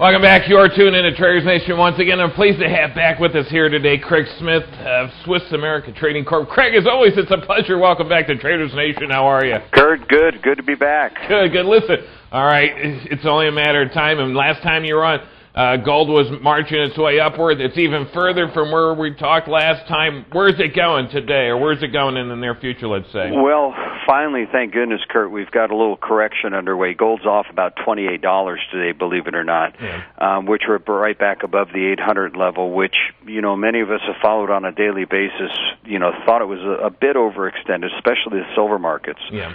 Welcome back. You are tuned in to Traders Nation once again. I'm pleased to have back with us here today Craig Smith of Swiss America Trading Corp. Craig, as always, it's a pleasure. Welcome back to Traders Nation. How are you? Kurt, good. Good to be back. Good. Listen, all right, it's only a matter of time. And last time you were on, gold was marching its way upward. It's even further from where we talked last time. Where's it going today, or where's it going in the near future, let's say? Well, finally, thank goodness, Kurt, we've got a little correction underway. Gold's off about $28 today, believe it or not, which we're right back above the 800 level, which, many of us have followed on a daily basis, thought it was a bit overextended, especially the silver markets. Yeah.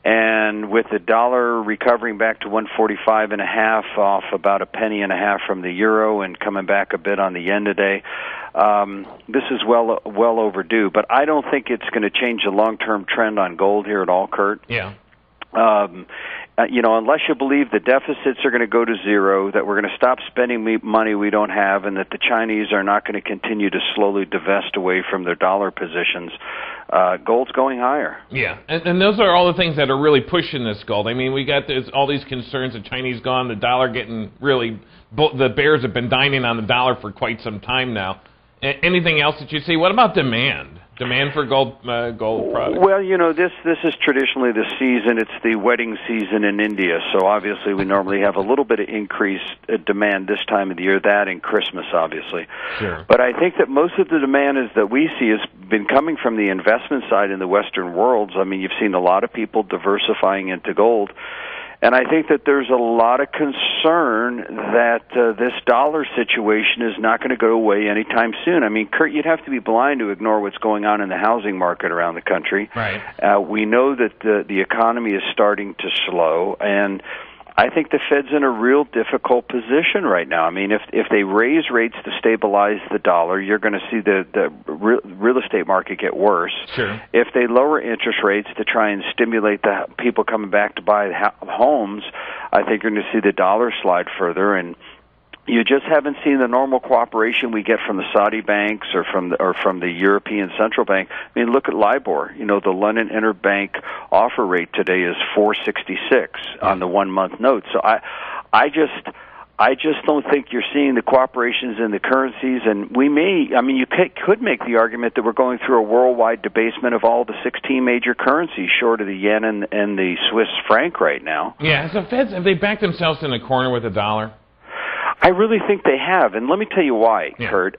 And with the dollar recovering back to 145.5, off about a penny and a half from the euro, and coming back a bit on the yen today, this is well overdue. But I don't think it's going to change the long-term trend on gold here at all, Kurt. Yeah. Unless you believe the deficits are going to go to zero, that we're going to stop spending money we don't have, and that the Chinese are not going to continue to slowly divest away from their dollar positions, gold's going higher. Yeah, and those are all the things that are really pushing this gold. I mean, we got all these concerns, the Chinese gone, the dollar getting really, the bears have been dining on the dollar for quite some time now. Anything else that you see? What about demand? Demand for gold products? Well, this is traditionally the season. It's the wedding season in India, so obviously we normally have a little bit of increased demand this time of the year, that and Christmas, obviously. Sure. But I think that most of the demand that we see has been coming from the investment side in the Western worlds. I mean, you've seen a lot of people diversifying into gold. And I think that there's a lot of concern that this dollar situation is not going to go away anytime soon. I mean, Kurt, you'd have to be blind to ignore what's going on in the housing market around the country. Right. We know that the economy is starting to slow, and I think the Fed's in a real difficult position right now. I mean, if they raise rates to stabilize the dollar, you're going to see the real estate market get worse. Sure. If they lower interest rates to try and stimulate the people coming back to buy homes, I think you're going to see the dollar slide further, and you just haven't seen the normal cooperation we get from the Saudi banks or from the European Central Bank. I mean, look at LIBOR. The London Interbank offer rate today is 4.66 on the 1 month note. So I just don't think you're seeing the cooperations in the currencies, and you could make the argument that we're going through a worldwide debasement of all the 16 major currencies, short of the yen and the Swiss franc right now. Yeah. So Feds, have they backed themselves in a corner with the dollar? I really think they have, and let me tell you why, yeah. Kurt.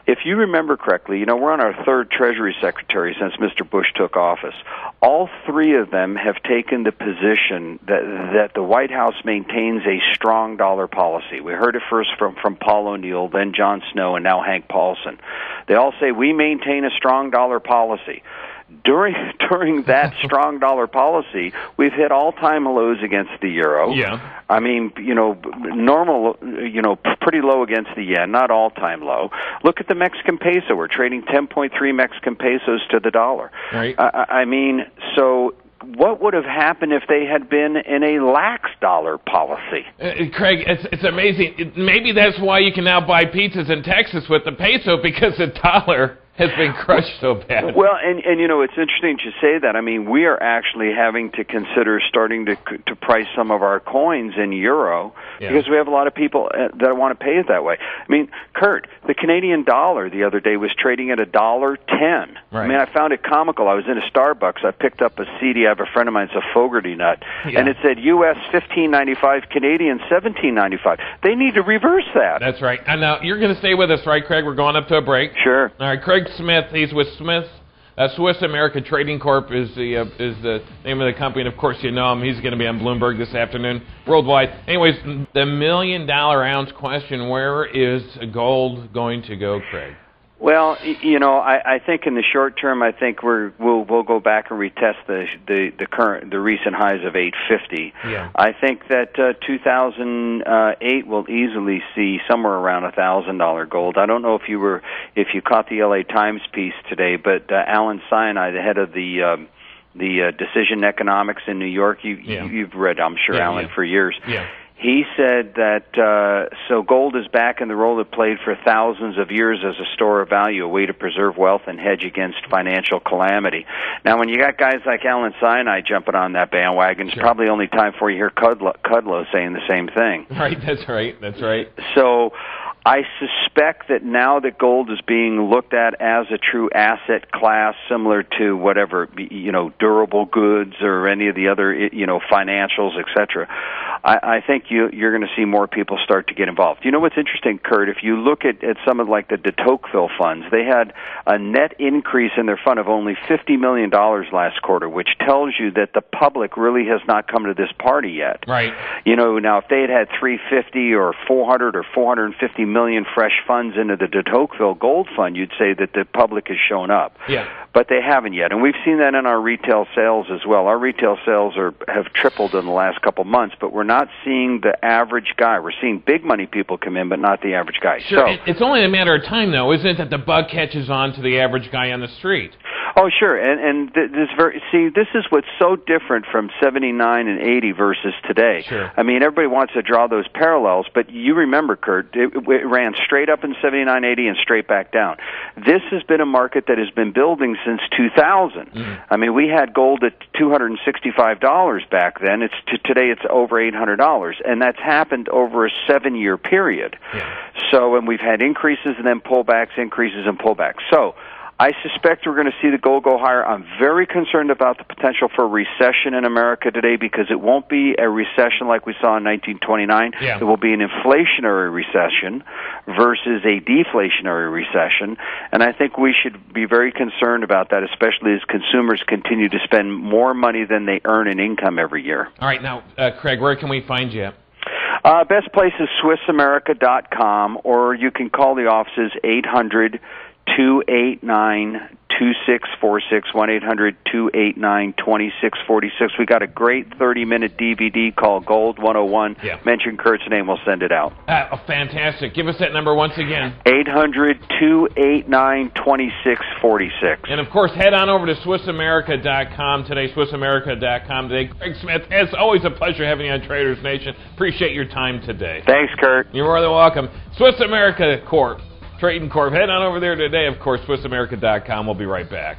If you remember correctly, we're on our third Treasury Secretary since Mr. Bush took office. All three of them have taken the position that the White House maintains a strong dollar policy. We heard it first from Paul O'Neill, then John Snow, and now Hank Paulson. They all say, we maintain a strong dollar policy. During that strong dollar policy, we've hit all-time lows against the euro. Yeah. I mean, normal, pretty low against the yen, not all-time low. Look at the Mexican peso. We're trading 10.3 Mexican pesos to the dollar. Right. I mean, so what would have happened if they had been in a lax dollar policy? Craig, it's amazing. Maybe that's why you can now buy pizzas in Texas with the peso, because the dollar has been crushed so bad. Well, and it's interesting to say that. I mean, we are actually having to consider starting to price some of our coins in euro, because we have a lot of people that want to pay it that way. I mean, Kurt, the Canadian dollar the other day was trading at $1.10. Right. I mean, I found it comical. I was in a Starbucks. I picked up a CD. I have a friend of mine, it's a Fogarty nut, and it said U.S. $15.95, Canadian $17.95. They need to reverse that. That's right. And now you're going to stay with us, right, Craig? We're going up to a break. Sure. All right, Craig Smith, he's with Swiss America Trading Corp is the name of the company, and of course you know him. He's going to be on Bloomberg this afternoon, worldwide. Anyways, the $1 million ounce question: where is gold going to go, Craig? Well, I think in the short term, I think we'll go back and retest the recent highs of 850. Yeah. I think that 2008 will easily see somewhere around $1,000 gold. I don't know if you caught the LA Times piece today, but Alan Sinai, the head of the Decision Economics in New York, you've read, I'm sure, Alan, for years. Yeah. He said that so gold is back in the role it played for thousands of years as a store of value, a way to preserve wealth and hedge against financial calamity. Now, when you got guys like Alan Sinai jumping on that bandwagon, it's probably only time before you hear Kudlow saying the same thing. Right, that's right, that's right. So I suspect that now that gold is being looked at as a true asset class, similar to whatever, durable goods or any of the other, financials, etc., I think you're going to see more people start to get involved. You know what's interesting, Kurt? If you look at some of like the de Tocqueville funds, they had a net increase in their fund of only $50 million last quarter, which tells you that the public really has not come to this party yet. Right. Now if they had 350 or 400 or 450 million fresh funds into the de Tocqueville gold fund, you'd say that the public has shown up. Yeah. But they haven't yet, and we've seen that in our retail sales as well. Our retail sales have tripled in the last couple months, but we're not seeing the average guy. We're seeing big money people come in, but not the average guy. Sure, it's only a matter of time, though, isn't it, that the bug catches on to the average guy on the street? Oh, sure, and this is what's so different from 79 and 80 versus today. Sure. I mean, everybody wants to draw those parallels, but you remember, Kurt, it ran straight up in 79, 80 and straight back down. This has been a market that has been building since 2000. I mean, we had gold at $265 back then. Today it's over $800, and that's happened over a 7-year period. Yeah. So, and we've had increases and then pullbacks, increases and pullbacks. So, I suspect we're going to see the gold go higher. I'm very concerned about the potential for a recession in America today because it won't be a recession like we saw in 1929. Yeah. It will be an inflationary recession versus a deflationary recession. And I think we should be very concerned about that, especially as consumers continue to spend more money than they earn in income every year. All right. Now, Craig, where can we find you at? Best place is SwissAmerica.com, or you can call the offices 800-289-2646, 1-800-289-2646. We got a great 30-minute DVD called Gold 101. Yeah. Mention Kurt's name, we'll send it out. Fantastic. Give us that number once again. 800-289-2646. And, of course, head on over to SwissAmerica.com today, SwissAmerica.com today. Craig Smith, as always, a pleasure having you on Traders Nation. Appreciate your time today. Thanks, Kurt. You're more than welcome. Swiss America Corp. Trading Corp. Head on over there today, of course, SwissAmerica.com. We'll be right back.